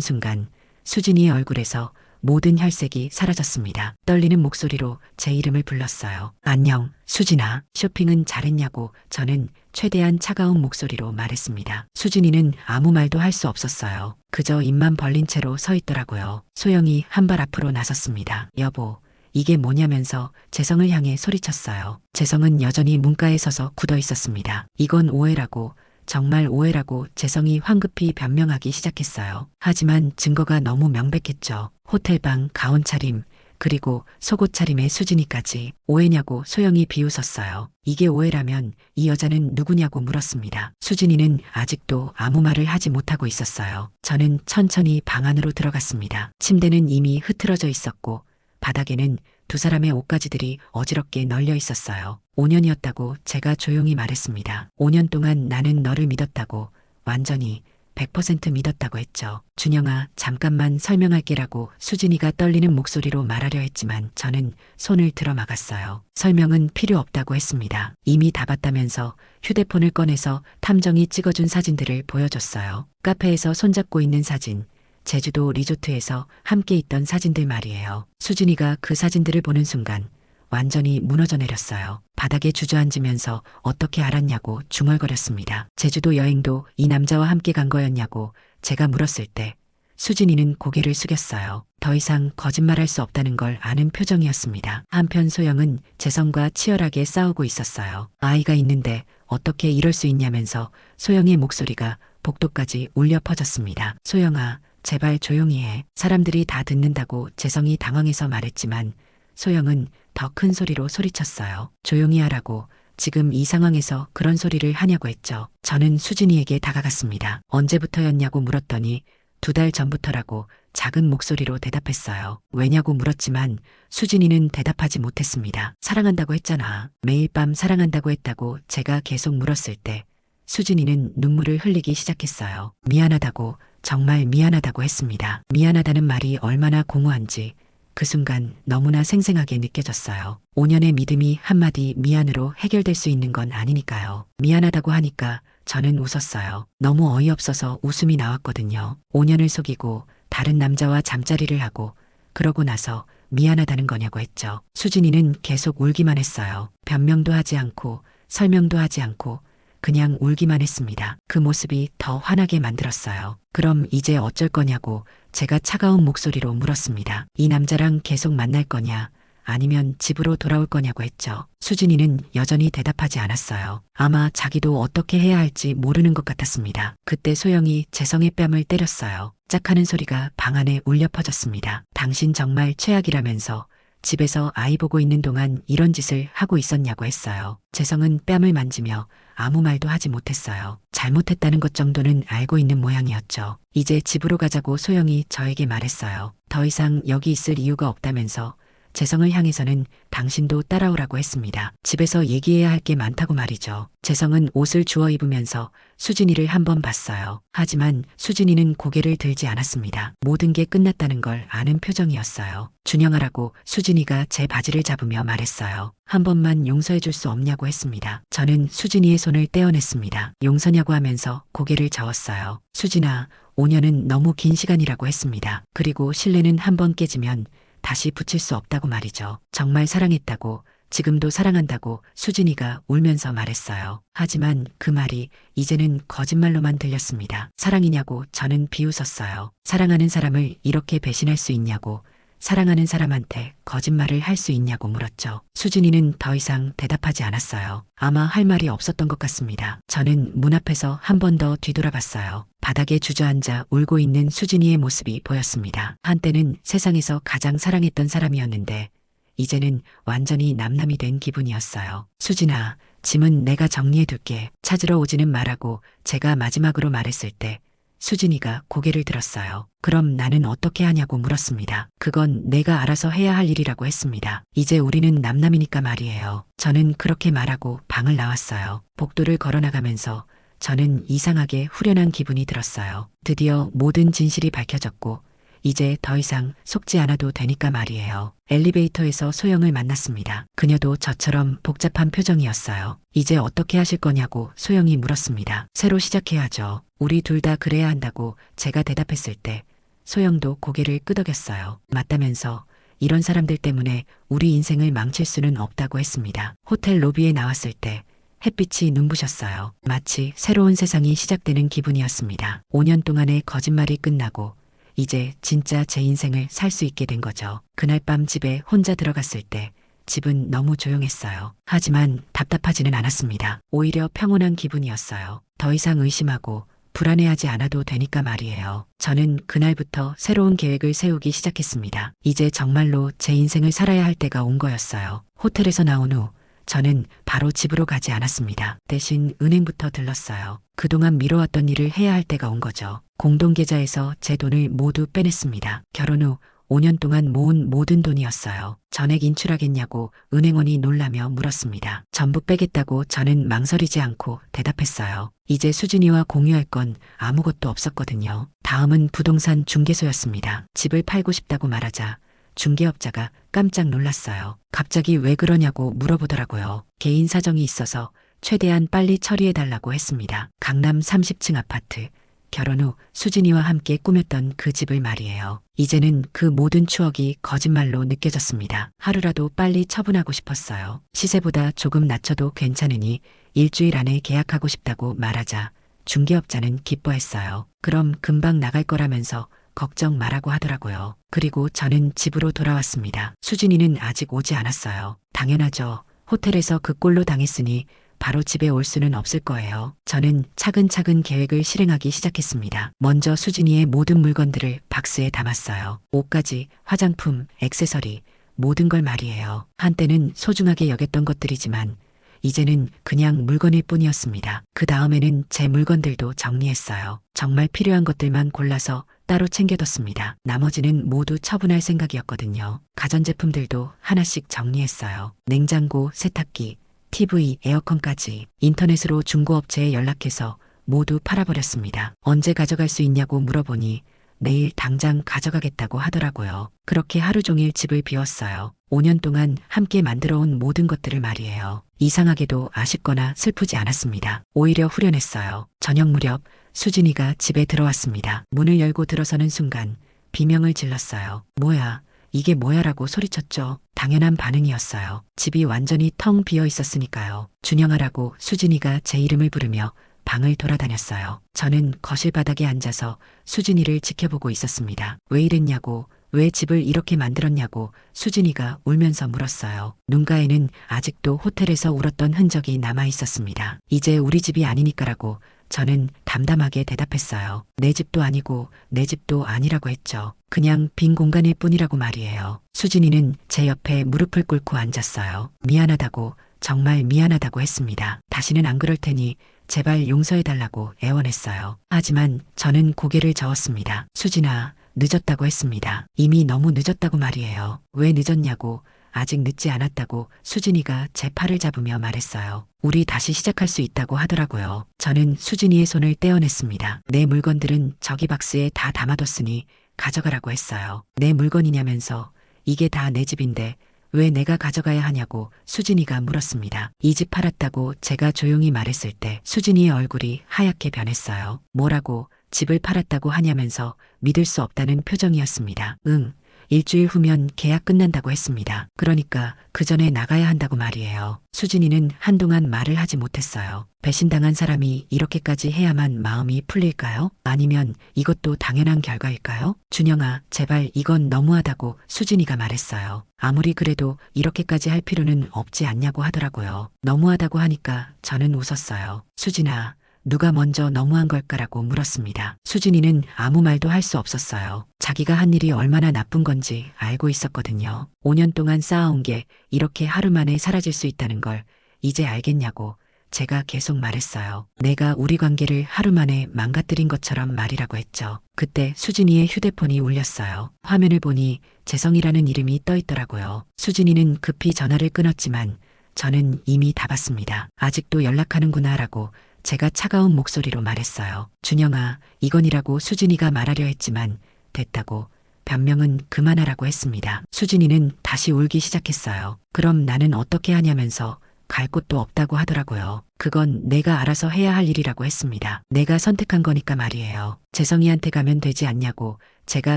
순간 수진이의 얼굴에서 모든 혈색이 사라졌습니다. 떨리는 목소리로 제 이름을 불렀어요. 안녕, 수진아. 쇼핑은 잘했냐고 저는 최대한 차가운 목소리로 말했습니다. 수진이는 아무 말도 할 수 없었어요. 그저 입만 벌린 채로 서 있더라고요. 소영이 한 발 앞으로 나섰습니다. 여보, 이게 뭐냐면서 재성을 향해 소리쳤어요. 재성은 여전히 문가에 서서 굳어 있었습니다. 이건 오해라고, 정말 오해라고 재성이 황급히 변명하기 시작했어요. 하지만 증거가 너무 명백했죠. 호텔방, 가온 차림, 그리고 속옷 차림의 수진이까지. 오해냐고 소영이 비웃었어요. 이게 오해라면 이 여자는 누구냐고 물었습니다. 수진이는 아직도 아무 말을 하지 못하고 있었어요. 저는 천천히 방 안으로 들어갔습니다. 침대는 이미 흐트러져 있었고 바닥에는 두 사람의 옷가지들이 어지럽게 널려 있었어요. 5년이었다고 제가 조용히 말했습니다. 5년 동안 나는 너를 믿었다고, 완전히 100% 믿었다고 했죠. 준영아, 잠깐만 설명할게라고 수진이가 떨리는 목소리로 말하려 했지만 저는 손을 들어 막았어요. 설명은 필요 없다고 했습니다. 이미 다 봤다면서 휴대폰을 꺼내서 탐정이 찍어준 사진들을 보여줬어요. 카페에서 손잡고 있는 사진, 제주도 리조트에서 함께 있던 사진들 말이에요. 수진이가 그 사진들을 보는 순간 완전히 무너져 내렸어요. 바닥에 주저앉으면서 어떻게 알았냐고 중얼거렸습니다. 제주도 여행도 이 남자와 함께 간 거였냐고 제가 물었을 때 수진이는 고개를 숙였어요. 더 이상 거짓말할 수 없다는 걸 아는 표정이었습니다. 한편 소영은 재성과 치열하게 싸우고 있었어요. 아이가 있는데 어떻게 이럴 수 있냐면서 소영의 목소리가 복도까지 울려 퍼졌습니다. 소영아, 제발 조용히 해. 사람들이 다 듣는다고 재성이 당황해서 말했지만 소영은 더 큰 소리로 소리쳤어요. 조용히 하라고. 지금 이 상황에서 그런 소리를 하냐고 했죠. 저는 수진이에게 다가갔습니다. 언제부터였냐고 물었더니 2달 전부터라고 작은 목소리로 대답했어요. 왜냐고 물었지만 수진이는 대답하지 못했습니다. 사랑한다고 했잖아. 매일 밤 사랑한다고 했다고 제가 계속 물었을 때 수진이는 눈물을 흘리기 시작했어요. 미안하다고, 정말 미안하다고 했습니다. 미안하다는 말이 얼마나 공허한지 그 순간 너무나 생생하게 느껴졌어요. 5년의 믿음이 한마디 미안으로 해결될 수 있는 건 아니니까요. 미안하다고 하니까 저는 웃었어요. 너무 어이없어서 웃음이 나왔거든요. 5년을 속이고 다른 남자와 잠자리를 하고 그러고 나서 미안하다는 거냐고 했죠. 수진이는 계속 울기만 했어요. 변명도 하지 않고 설명도 하지 않고 그냥 울기만 했습니다. 그 모습이 더 화나게 만들었어요. 그럼 이제 어쩔 거냐고 제가 차가운 목소리로 물었습니다. 이 남자랑 계속 만날 거냐, 아니면 집으로 돌아올 거냐고 했죠. 수진이는 여전히 대답하지 않았어요. 아마 자기도 어떻게 해야 할지 모르는 것 같았습니다. 그때 소영이 재성의 뺨을 때렸어요. 짝하는 소리가 방 안에 울려 퍼졌습니다. 당신 정말 최악이라면서 집에서 아이 보고 있는 동안 이런 짓을 하고 있었냐고 했어요. 재성은 뺨을 만지며 아무 말도 하지 못했어요. 잘못했다는 것 정도는 알고 있는 모양이었죠. 이제 집으로 가자고 소영이 저에게 말했어요. 더 이상 여기 있을 이유가 없다면서 재성을 향해서는 당신도 따라오라고 했습니다. 집에서 얘기해야 할 게 많다고 말이죠. 재성은 옷을 주워 입으면서 수진이를 한번 봤어요. 하지만 수진이는 고개를 들지 않았습니다. 모든 게 끝났다는 걸 아는 표정이었어요. 준영아라고 수진이가 제 바지를 잡으며 말했어요. 한 번만 용서해 줄 수 없냐고 했습니다. 저는 수진이의 손을 떼어냈습니다. 용서냐고 하면서 고개를 저었어요. 수진아, 5년은 너무 긴 시간이라고 했습니다. 그리고 신뢰는 한 번 깨지면 다시 붙일 수 없다고 말이죠. 정말 사랑했다고, 지금도 사랑한다고 수진이가 울면서 말했어요. 하지만 그 말이 이제는 거짓말로만 들렸습니다. 사랑이냐고 저는 비웃었어요. 사랑하는 사람을 이렇게 배신할 수 있냐고, 사랑하는 사람한테 거짓말을 할 수 있냐고 물었죠. 수진이는 더 이상 대답하지 않았어요. 아마 할 말이 없었던 것 같습니다. 저는 문 앞에서 한 번 더 뒤돌아봤어요. 바닥에 주저앉아 울고 있는 수진이의 모습이 보였습니다. 한때는 세상에서 가장 사랑했던 사람이었는데 이제는 완전히 남남이 된 기분이었어요. 수진아, 짐은 내가 정리해둘게. 찾으러 오지는 말라고 제가 마지막으로 말했을 때 수진이가 고개를 들었어요. 그럼 나는 어떻게 하냐고 물었습니다. 그건 내가 알아서 해야 할 일이라고 했습니다. 이제 우리는 남남이니까 말이에요. 저는 그렇게 말하고 방을 나왔어요. 복도를 걸어나가면서 저는 이상하게 후련한 기분이 들었어요. 드디어 모든 진실이 밝혀졌고 이제 더 이상 속지 않아도 되니까 말이에요. 엘리베이터에서 소영을 만났습니다. 그녀도 저처럼 복잡한 표정이었어요. 이제 어떻게 하실 거냐고 소영이 물었습니다. 새로 시작해야죠. 우리 둘 다 그래야 한다고 제가 대답했을 때 소영도 고개를 끄덕였어요. 맞다면서 이런 사람들 때문에 우리 인생을 망칠 수는 없다고 했습니다. 호텔 로비에 나왔을 때 햇빛이 눈부셨어요. 마치 새로운 세상이 시작되는 기분이었습니다. 5년 동안의 거짓말이 끝나고 이제 진짜 제 인생을 살 수 있게 된 거죠. 그날 밤 집에 혼자 들어갔을 때 집은 너무 조용했어요. 하지만 답답하지는 않았습니다. 오히려 평온한 기분이었어요. 더 이상 의심하고 불안해하지 않아도 되니까 말이에요. 저는 그날부터 새로운 계획을 세우기 시작했습니다. 이제 정말로 제 인생을 살아야 할 때가 온 거였어요. 호텔에서 나온 후 저는 바로 집으로 가지 않았습니다. 대신 은행부터 들렀어요. 그동안 미뤄왔던 일을 해야 할 때가 온 거죠. 공동계좌에서 제 돈을 모두 빼냈습니다. 결혼 후 5년 동안 모은 모든 돈이었어요. 전액 인출하겠냐고 은행원이 놀라며 물었습니다. 전부 빼겠다고 저는 망설이지 않고 대답했어요. 이제 수진이와 공유할 건 아무것도 없었거든요. 다음은 부동산 중개소였습니다. 집을 팔고 싶다고 말하자 중개업자가 깜짝 놀랐어요. 갑자기 왜 그러냐고 물어보더라고요. 개인 사정이 있어서 최대한 빨리 처리해달라고 했습니다. 강남 30층 아파트. 결혼 후 수진이와 함께 꾸몄던 그 집을 말이에요. 이제는 그 모든 추억이 거짓말로 느껴졌습니다. 하루라도 빨리 처분하고 싶었어요. 시세보다 조금 낮춰도 괜찮으니 일주일 안에 계약하고 싶다고 말하자 중개업자는 기뻐했어요. 그럼 금방 나갈 거라면서 걱정 말라고 하더라고요. 그리고 저는 집으로 돌아왔습니다. 수진이는 아직 오지 않았어요. 당연하죠. 호텔에서 그 꼴로 당했으니 바로 집에 올 수는 없을 거예요. 저는 차근차근 계획을 실행하기 시작했습니다. 먼저 수진이의 모든 물건들을 박스에 담았어요. 옷까지, 화장품, 액세서리, 모든 걸 말이에요. 한때는 소중하게 여겼던 것들이지만 이제는 그냥 물건일 뿐이었습니다. 그 다음에는 제 물건들도 정리했어요. 정말 필요한 것들만 골라서 따로 챙겨뒀습니다. 나머지는 모두 처분할 생각이었거든요. 가전제품들도 하나씩 정리했어요. 냉장고, 세탁기, TV, 에어컨까지 인터넷으로 중고업체에 연락해서 모두 팔아버렸습니다. 언제 가져갈 수 있냐고 물어보니 내일 당장 가져가겠다고 하더라고요. 그렇게 하루 종일 집을 비웠어요. 5년 동안 함께 만들어온 모든 것들을 말이에요. 이상하게도 아쉽거나 슬프지 않았습니다. 오히려 후련했어요. 저녁 무렵 수진이가 집에 들어왔습니다. 문을 열고 들어서는 순간 비명을 질렀어요. 뭐야? 이게 뭐야라고 소리쳤죠. 당연한 반응이었어요. 집이 완전히 텅 비어 있었으니까요. 준영아라고 수진이가 제 이름을 부르며 방을 돌아다녔어요. 저는 거실 바닥에 앉아서 수진이를 지켜보고 있었습니다. 왜 이랬냐고, 왜 집을 이렇게 만들었냐고 수진이가 울면서 물었어요. 눈가에는 아직도 호텔에서 울었던 흔적이 남아 있었습니다. 이제 우리 집이 아니니까라고 저는 담담하게 대답했어요. 내 집도 아니고 내 집도 아니라고 했죠. 그냥 빈 공간일 뿐이라고 말이에요. 수진이는 제 옆에 무릎을 꿇고 앉았어요. 미안하다고, 정말 미안하다고 했습니다. 다시는 안 그럴 테니 제발 용서해달라고 애원했어요. 하지만 저는 고개를 저었습니다. 수진아, 늦었다고 했습니다. 이미 너무 늦었다고 말이에요. 왜 늦었냐고, 아직 늦지 않았다고 수진이가 제 팔을 잡으며 말했어요. 우리 다시 시작할 수 있다고 하더라고요. 저는 수진이의 손을 떼어냈습니다. 내 물건들은 저기 박스에 다 담아뒀으니 가져가라고 했어요. 내 물건이냐면서 이게 다 내 집인데 왜 내가 가져가야 하냐고 수진이가 물었습니다. 이 집 팔았다고 제가 조용히 말했을 때 수진이의 얼굴이 하얗게 변했어요. 뭐라고 집을 팔았다고 하냐면서 믿을 수 없다는 표정이었습니다. 응. 일주일 후면 계약 끝난다고 했습니다. 그러니까 그 전에 나가야 한다고 말이에요. 수진이는 한동안 말을 하지 못했어요. 배신당한 사람이 이렇게까지 해야만 마음이 풀릴까요? 아니면 이것도 당연한 결과일까요? 준영아, 제발 이건 너무하다고 수진이가 말했어요. 아무리 그래도 이렇게까지 할 필요는 없지 않냐고 하더라고요. 너무하다고 하니까 저는 웃었어요. 수진아, 누가 먼저 너무한 걸까라고 물었습니다. 수진이는 아무 말도 할 수 없었어요. 자기가 한 일이 얼마나 나쁜 건지 알고 있었거든요. 5년 동안 쌓아온 게 이렇게 하루 만에 사라질 수 있다는 걸 이제 알겠냐고 제가 계속 말했어요. 내가 우리 관계를 하루 만에 망가뜨린 것처럼 말이라고 했죠. 그때 수진이의 휴대폰이 울렸어요. 화면을 보니 재성이라는 이름이 떠 있더라고요. 수진이는 급히 전화를 끊었지만 저는 이미 다 봤습니다. 아직도 연락하는구나 라고 제가 차가운 목소리로 말했어요. 준영아, 이건이라고 수진이가 말하려 했지만 됐다고 변명은 그만하라고 했습니다. 수진이는 다시 울기 시작했어요. 그럼 나는 어떻게 하냐면서 갈 곳도 없다고 하더라고요. 그건 내가 알아서 해야 할 일이라고 했습니다. 내가 선택한 거니까 말이에요. 재성이한테 가면 되지 않냐고 제가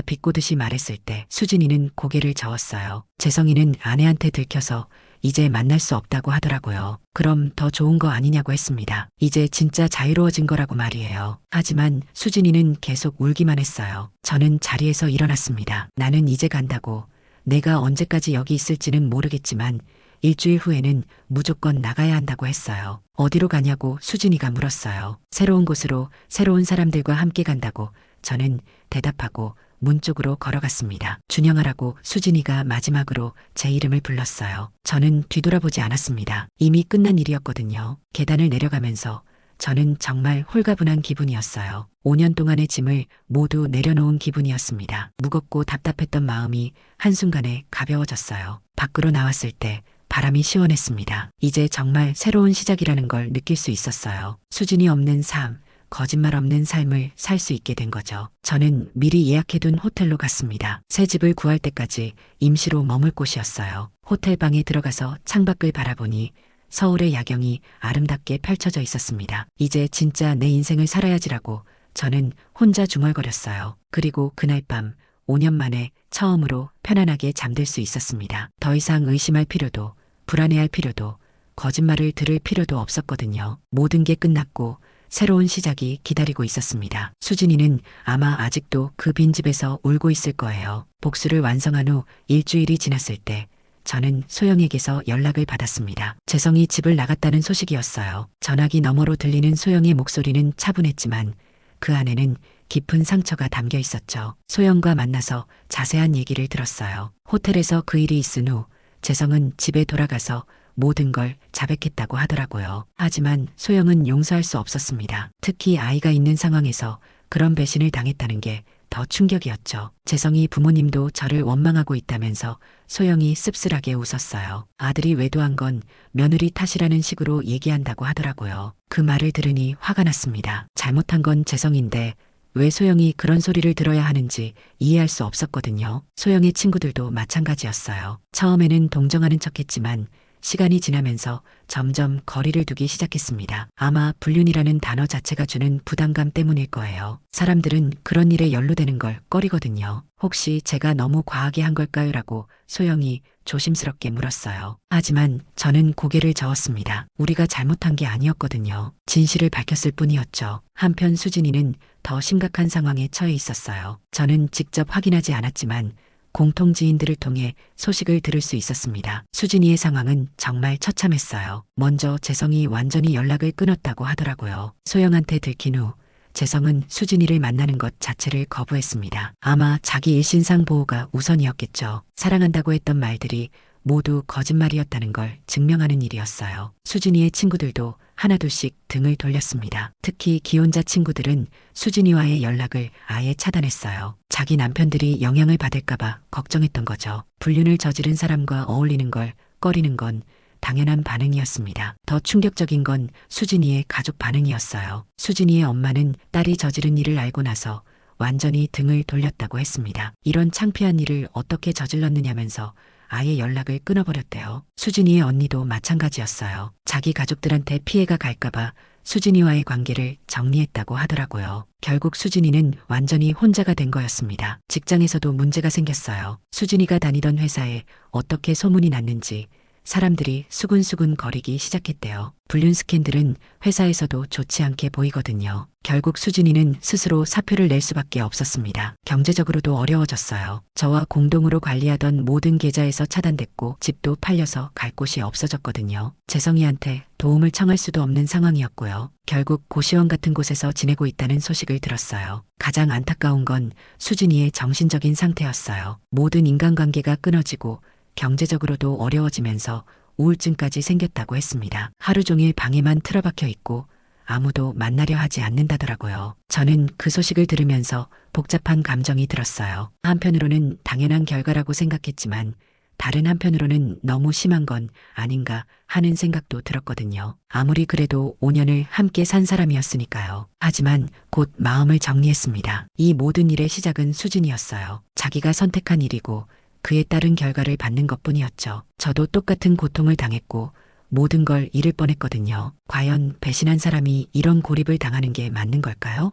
비꼬듯이 말했을 때 수진이는 고개를 저었어요. 재성이는 아내한테 들켜서 이제 만날 수 없다고 하더라고요. 그럼 더 좋은 거 아니냐고 했습니다. 이제 진짜 자유로워진 거라고 말이에요. 하지만 수진이는 계속 울기만 했어요. 저는 자리에서 일어났습니다. 나는 이제 간다고. 내가 언제까지 여기 있을지는 모르겠지만 일주일 후에는 무조건 나가야 한다고 했어요. 어디로 가냐고 수진이가 물었어요. 새로운 곳으로 새로운 사람들과 함께 간다고 저는 대답하고 문 쪽으로 걸어갔습니다. 준영아라고 수진이가 마지막으로 제 이름을 불렀어요. 저는 뒤돌아보지 않았습니다. 이미 끝난 일이었거든요. 계단을 내려가면서 저는 정말 홀가분한 기분이었어요. 5년 동안의 짐을 모두 내려놓은 기분이었습니다. 무겁고 답답했던 마음이 한순간에 가벼워졌어요. 밖으로 나왔을 때 바람이 시원했습니다. 이제 정말 새로운 시작이라는 걸 느낄 수 있었어요. 수준이 없는 삶, 거짓말 없는 삶을 살 수 있게 된 거죠. 저는 미리 예약해둔 호텔로 갔습니다. 새 집을 구할 때까지 임시로 머물 곳이었어요. 호텔 방에 들어가서 창밖을 바라보니 서울의 야경이 아름답게 펼쳐져 있었습니다. 이제 진짜 내 인생을 살아야지라고 저는 혼자 중얼거렸어요. 그리고 그날 밤 5년 만에 처음으로 편안하게 잠들 수 있었습니다. 더 이상 의심할 필요도 불안해할 필요도 거짓말을 들을 필요도 없었거든요. 모든 게 끝났고 새로운 시작이 기다리고 있었습니다. 수진이는 아마 아직도 그 빈집에서 울고 있을 거예요. 복수를 완성한 후 일주일이 지났을 때 저는 소영에게서 연락을 받았습니다. 재성이 집을 나갔다는 소식이었어요. 전화기 너머로 들리는 소영의 목소리는 차분했지만 그 안에는 깊은 상처가 담겨 있었죠. 소영과 만나서 자세한 얘기를 들었어요. 호텔에서 그 일이 있은 후 재성은 집에 돌아가서 모든 걸 자백했다고 하더라고요. 하지만 소영은 용서할 수 없었습니다. 특히 아이가 있는 상황에서 그런 배신을 당했다는 게 더 충격이었죠. 재성이 부모님도 저를 원망하고 있다면서 소영이 씁쓸하게 웃었어요. 아들이 외도한 건 며느리 탓이라는 식으로 얘기한다고 하더라고요. 그 말을 들으니 화가 났습니다. 잘못한 건 재성인데 왜 소영이 그런 소리를 들어야 하는지 이해할 수 없었거든요. 소영의 친구들도 마찬가지였어요. 처음에는 동정하는 척했지만 시간이 지나면서 점점 거리를 두기 시작했습니다. 아마 불륜이라는 단어 자체가 주는 부담감 때문일 거예요. 사람들은 그런 일에 연루되는 걸 꺼리거든요. 혹시 제가 너무 과하게 한 걸까요? 라고 소영이 조심스럽게 물었어요. 하지만 저는 고개를 저었습니다. 우리가 잘못한 게 아니었거든요. 진실을 밝혔을 뿐이었죠. 한편 수진이는 더 심각한 상황에 처해 있었어요. 저는 직접 확인하지 않았지만 공통 지인들을 통해 소식을 들을 수 있었습니다. 수진이의 상황은 정말 처참했어요. 먼저 재성이 완전히 연락을 끊었다고 하더라고요. 소영한테 들킨 후 재성은 수진이를 만나는 것 자체를 거부했습니다. 아마 자기 일신상 보호가 우선이었겠죠. 사랑한다고 했던 말들이 모두 거짓말이었다는 걸 증명하는 일이었어요. 수진이의 친구들도 하나둘씩 등을 돌렸습니다. 특히 기혼자 친구들은 수진이와의 연락을 아예 차단했어요. 자기 남편들이 영향을 받을까봐 걱정했던 거죠. 불륜을 저지른 사람과 어울리는 걸 꺼리는 건 당연한 반응이었습니다. 더 충격적인 건 수진이의 가족 반응이었어요. 수진이의 엄마는 딸이 저지른 일을 알고 나서 완전히 등을 돌렸다고 했습니다. 이런 창피한 일을 어떻게 저질렀느냐면서 아예 연락을 끊어버렸대요. 수진이의 언니도 마찬가지였어요. 자기 가족들한테 피해가 갈까봐 수진이와의 관계를 정리했다고 하더라고요. 결국 수진이는 완전히 혼자가 된 거였습니다. 직장에서도 문제가 생겼어요. 수진이가 다니던 회사에 어떻게 소문이 났는지 사람들이 수근수근 거리기 시작했대요. 불륜 스캔들은 회사에서도 좋지 않게 보이거든요. 결국 수진이는 스스로 사표를 낼 수밖에 없었습니다. 경제적으로도 어려워졌어요. 저와 공동으로 관리하던 모든 계좌에서 차단됐고 집도 팔려서 갈 곳이 없어졌거든요. 재성이한테 도움을 청할 수도 없는 상황이었고요. 결국 고시원 같은 곳에서 지내고 있다는 소식을 들었어요. 가장 안타까운 건 수진이의 정신적인 상태였어요. 모든 인간관계가 끊어지고 경제적으로도 어려워지면서 우울증까지 생겼다고 했습니다. 하루 종일 방에만 틀어박혀 있고 아무도 만나려 하지 않는다더라고요. 저는 그 소식을 들으면서 복잡한 감정이 들었어요. 한편으로는 당연한 결과라고 생각했지만 다른 한편으로는 너무 심한 건 아닌가 하는 생각도 들었거든요. 아무리 그래도 5년을 함께 산 사람이었으니까요. 하지만 곧 마음을 정리했습니다. 이 모든 일의 시작은 수진이었어요. 자기가 선택한 일이고 그에 따른 결과를 받는 것뿐이었죠. 저도 똑같은 고통을 당했고 모든 걸 잃을 뻔했거든요. 과연 배신한 사람이 이런 고립을 당하는 게 맞는 걸까요?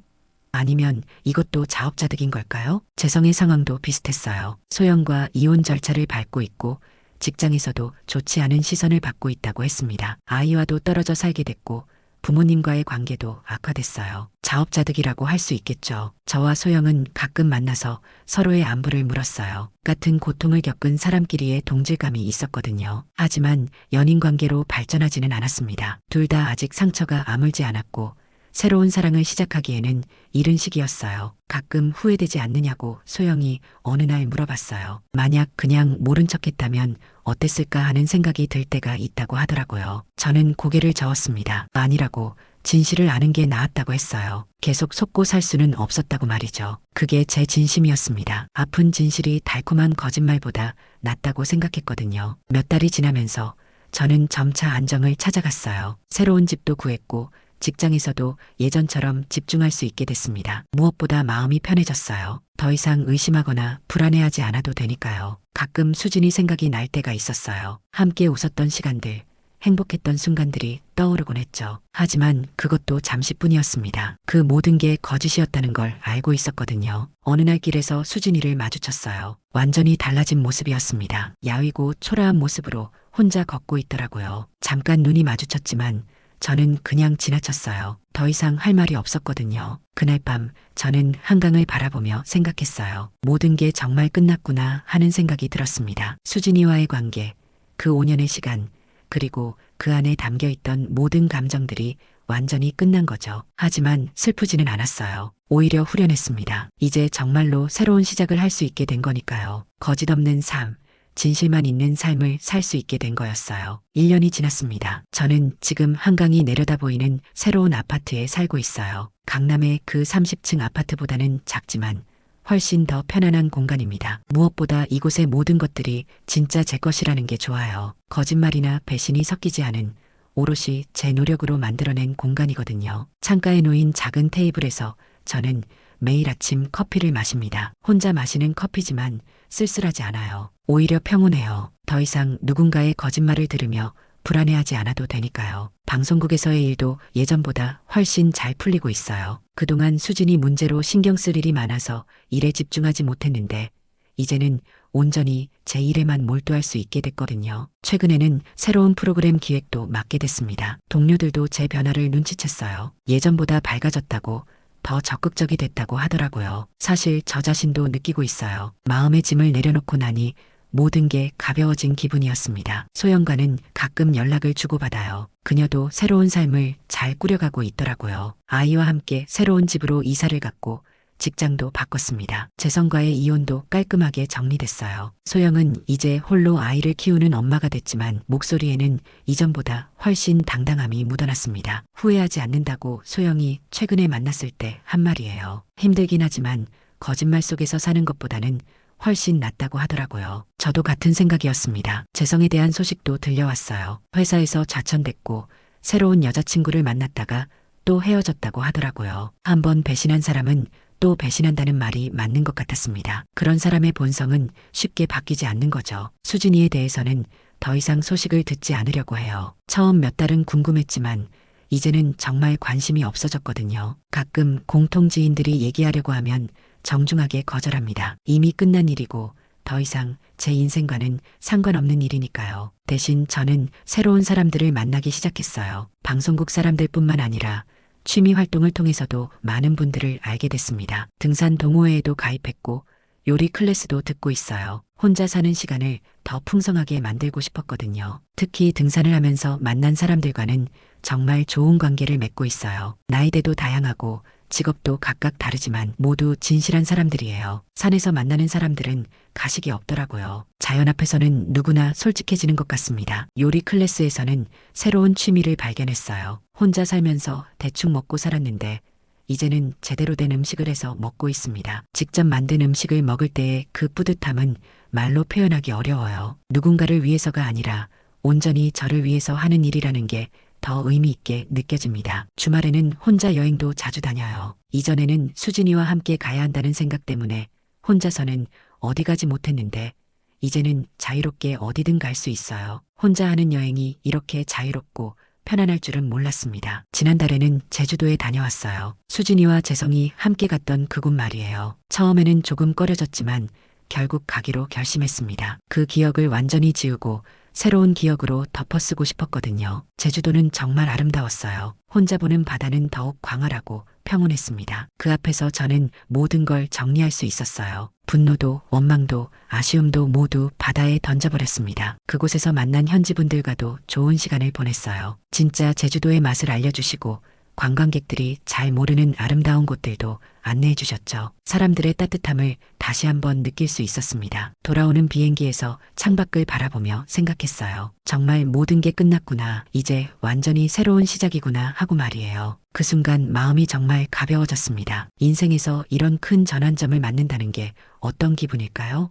아니면 이것도 자업자득인 걸까요? 재성의 상황도 비슷했어요. 소영과 이혼 절차를 밟고 있고 직장에서도 좋지 않은 시선을 받고 있다고 했습니다. 아이와도 떨어져 살게 됐고 부모님과의 관계도 악화됐어요. 자업자득이라고 할 수 있겠죠. 저와 소영은 가끔 만나서 서로의 안부를 물었어요. 같은 고통을 겪은 사람끼리의 동질감이 있었거든요. 하지만 연인 관계로 발전하지는 않았습니다. 둘 다 아직 상처가 아물지 않았고 새로운 사랑을 시작하기에는 이른 시기였어요. 가끔 후회되지 않느냐고 소영이 어느 날 물어봤어요. 만약 그냥 모른 척했다면 어땠을까 하는 생각이 들 때가 있다고 하더라고요. 저는 고개를 저었습니다. 아니라고 진실을 아는 게 나았다고 했어요. 계속 속고 살 수는 없었다고 말이죠. 그게 제 진심이었습니다. 아픈 진실이 달콤한 거짓말보다 낫다고 생각했거든요. 몇 달이 지나면서 저는 점차 안정을 찾아갔어요. 새로운 집도 구했고 직장에서도 예전처럼 집중할 수 있게 됐습니다. 무엇보다 마음이 편해졌어요. 더 이상 의심하거나 불안해하지 않아도 되니까요. 가끔 수진이 생각이 날 때가 있었어요. 함께 웃었던 시간들, 행복했던 순간들이 떠오르곤 했죠. 하지만 그것도 잠시뿐이었습니다. 그 모든 게 거짓이었다는 걸 알고 있었거든요. 어느 날 길에서 수진이를 마주쳤어요. 완전히 달라진 모습이었습니다. 야위고 초라한 모습으로 혼자 걷고 있더라고요. 잠깐 눈이 마주쳤지만 저는 그냥 지나쳤어요. 더 이상 할 말이 없었거든요. 그날 밤 저는 한강을 바라보며 생각했어요. 모든 게 정말 끝났구나 하는 생각이 들었습니다. 수진이와의 관계, 그 5년의 시간, 그리고 그 안에 담겨있던 모든 감정들이 완전히 끝난 거죠. 하지만 슬프지는 않았어요. 오히려 후련했습니다. 이제 정말로 새로운 시작을 할 수 있게 된 거니까요. 거짓 없는 삶, 진실만 있는 삶을 살 수 있게 된 거였어요. 1년이 지났습니다. 저는 지금 한강이 내려다 보이는 새로운 아파트에 살고 있어요. 강남의 그 30층 아파트보다는 작지만 훨씬 더 편안한 공간입니다. 무엇보다 이곳의 모든 것들이 진짜 제 것이라는 게 좋아요. 거짓말이나 배신이 섞이지 않은 오롯이 제 노력으로 만들어낸 공간이거든요. 창가에 놓인 작은 테이블에서 저는 매일 아침 커피를 마십니다. 혼자 마시는 커피지만 쓸쓸하지 않아요. 오히려 평온해요. 더 이상 누군가의 거짓말을 들으며 불안해하지 않아도 되니까요. 방송국에서의 일도 예전보다 훨씬 잘 풀리고 있어요. 그동안 수진이 문제로 신경 쓸 일이 많아서 일에 집중하지 못했는데 이제는 온전히 제 일에만 몰두할 수 있게 됐거든요. 최근에는 새로운 프로그램 기획도 맡게 됐습니다. 동료들도 제 변화를 눈치챘어요. 예전보다 밝아졌다고, 더 적극적이 됐다고 하더라고요. 사실 저 자신도 느끼고 있어요. 마음의 짐을 내려놓고 나니 모든 게 가벼워진 기분이었습니다. 소영과는 가끔 연락을 주고받아요. 그녀도 새로운 삶을 잘 꾸려가고 있더라고요. 아이와 함께 새로운 집으로 이사를 갔고 직장도 바꿨습니다. 재성과의 이혼도 깔끔하게 정리됐어요. 소영은 이제 홀로 아이를 키우는 엄마가 됐지만 목소리에는 이전보다 훨씬 당당함이 묻어났습니다. 후회하지 않는다고 소영이 최근에 만났을 때 한 말이에요. 힘들긴 하지만 거짓말 속에서 사는 것보다는 훨씬 낫다고 하더라고요. 저도 같은 생각이었습니다. 재성에 대한 소식도 들려왔어요. 회사에서 좌천됐고 새로운 여자친구를 만났다가 또 헤어졌다고 하더라고요. 한번 배신한 사람은 또 배신한다는 말이 맞는 것 같았습니다. 그런 사람의 본성은 쉽게 바뀌지 않는 거죠. 수진이에 대해서는 더 이상 소식을 듣지 않으려고 해요. 처음 몇 달은 궁금했지만 이제는 정말 관심이 없어졌거든요. 가끔 공통 지인들이 얘기하려고 하면 정중하게 거절합니다. 이미 끝난 일이고 더 이상 제 인생과는 상관없는 일이니까요. 대신 저는 새로운 사람들을 만나기 시작했어요. 방송국 사람들뿐만 아니라 취미 활동을 통해서도 많은 분들을 알게 됐습니다. 등산 동호회에도 가입했고 요리 클래스도 듣고 있어요. 혼자 사는 시간을 더 풍성하게 만들고 싶었거든요. 특히 등산을 하면서 만난 사람들과는 정말 좋은 관계를 맺고 있어요. 나이대도 다양하고 직업도 각각 다르지만 모두 진실한 사람들이에요. 산에서 만나는 사람들은 가식이 없더라고요. 자연 앞에서는 누구나 솔직해지는 것 같습니다. 요리 클래스에서는 새로운 취미를 발견했어요. 혼자 살면서 대충 먹고 살았는데 이제는 제대로 된 음식을 해서 먹고 있습니다. 직접 만든 음식을 먹을 때의 그 뿌듯함은 말로 표현하기 어려워요. 누군가를 위해서가 아니라 온전히 저를 위해서 하는 일이라는 게 더 의미 있게 느껴집니다. 주말에는 혼자 여행도 자주 다녀요. 이전에는 수진이와 함께 가야 한다는 생각 때문에 혼자서는 어디 가지 못했는데 이제는 자유롭게 어디든 갈 수 있어요. 혼자 하는 여행이 이렇게 자유롭고 편안할 줄은 몰랐습니다. 지난달에는 제주도에 다녀왔어요. 수진이와 재성이 함께 갔던 그곳 말이에요. 처음에는 조금 꺼려졌지만 결국 가기로 결심했습니다. 그 기억을 완전히 지우고 새로운 기억으로 덮어쓰고 싶었거든요. 제주도는 정말 아름다웠어요. 혼자 보는 바다는 더욱 광활하고 평온했습니다. 그 앞에서 저는 모든 걸 정리할 수 있었어요. 분노도 원망도 아쉬움도 모두 바다에 던져버렸습니다. 그곳에서 만난 현지분들과도 좋은 시간을 보냈어요. 진짜 제주도의 맛을 알려주시고 관광객들이 잘 모르는 아름다운 곳들도 안내해 주셨죠. 사람들의 따뜻함을 다시 한번 느낄 수 있었습니다. 돌아오는 비행기에서 창밖을 바라보며 생각했어요. 정말 모든 게 끝났구나. 이제 완전히 새로운 시작이구나 하고 말이에요. 그 순간 마음이 정말 가벼워졌습니다. 인생에서 이런 큰 전환점을 맞는다는 게 어떤 기분일까요?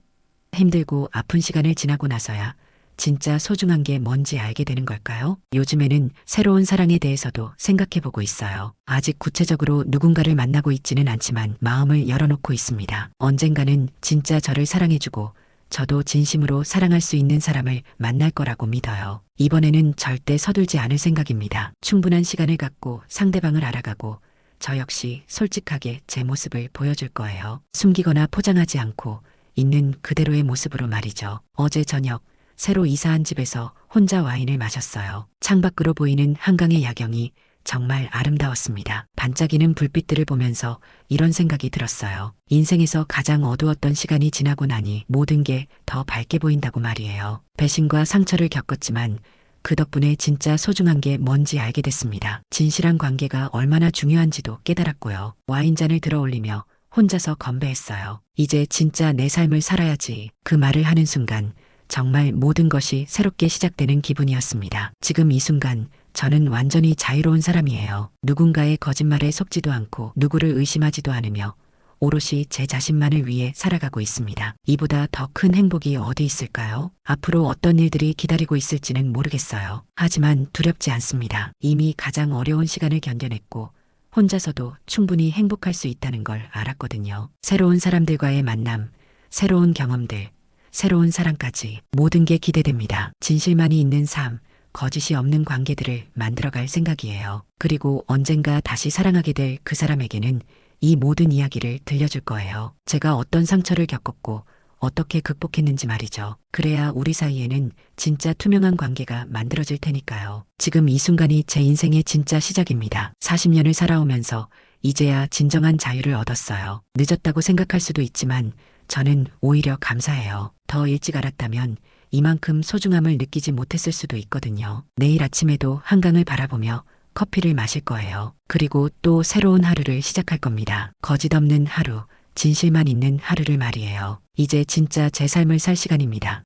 힘들고 아픈 시간을 지나고 나서야 진짜 소중한 게 뭔지 알게 되는 걸까요? 요즘에는 새로운 사랑에 대해서도 생각해보고 있어요. 아직 구체적으로 누군가를 만나고 있지는 않지만 마음을 열어놓고 있습니다. 언젠가는 진짜 저를 사랑해주고 저도 진심으로 사랑할 수 있는 사람을 만날 거라고 믿어요. 이번에는 절대 서둘지 않을 생각입니다. 충분한 시간을 갖고 상대방을 알아가고 저 역시 솔직하게 제 모습을 보여줄 거예요. 숨기거나 포장하지 않고 있는 그대로의 모습으로 말이죠. 어제 저녁 새로 이사한 집에서 혼자 와인을 마셨어요. 창밖으로 보이는 한강의 야경이 정말 아름다웠습니다. 반짝이는 불빛들을 보면서 이런 생각이 들었어요. 인생에서 가장 어두웠던 시간이 지나고 나니 모든 게 더 밝게 보인다고 말이에요. 배신과 상처를 겪었지만 그 덕분에 진짜 소중한 게 뭔지 알게 됐습니다. 진실한 관계가 얼마나 중요한지도 깨달았고요. 와인잔을 들어 올리며 혼자서 건배했어요. 이제 진짜 내 삶을 살아야지. 그 말을 하는 순간 정말 모든 것이 새롭게 시작되는 기분이었습니다. 지금 이 순간 저는 완전히 자유로운 사람이에요. 누군가의 거짓말에 속지도 않고 누구를 의심하지도 않으며 오롯이 제 자신만을 위해 살아가고 있습니다. 이보다 더 큰 행복이 어디 있을까요? 앞으로 어떤 일들이 기다리고 있을지는 모르겠어요. 하지만 두렵지 않습니다. 이미 가장 어려운 시간을 견뎌냈고 혼자서도 충분히 행복할 수 있다는 걸 알았거든요. 새로운 사람들과의 만남, 새로운 경험들, 새로운 사랑까지 모든 게 기대됩니다. 진실만이 있는 삶, 거짓이 없는 관계들을 만들어갈 생각이에요. 그리고 언젠가 다시 사랑하게 될 그 사람에게는 이 모든 이야기를 들려줄 거예요. 제가 어떤 상처를 겪었고 어떻게 극복했는지 말이죠. 그래야 우리 사이에는 진짜 투명한 관계가 만들어질 테니까요. 지금 이 순간이 제 인생의 진짜 시작입니다. 40년을 살아오면서 이제야 진정한 자유를 얻었어요. 늦었다고 생각할 수도 있지만 저는 오히려 감사해요. 더 일찍 알았다면 이만큼 소중함을 느끼지 못했을 수도 있거든요. 내일 아침에도 한강을 바라보며 커피를 마실 거예요. 그리고 또 새로운 하루를 시작할 겁니다. 거짓 없는 하루, 진실만 있는 하루를 말이에요. 이제 진짜 제 삶을 살 시간입니다.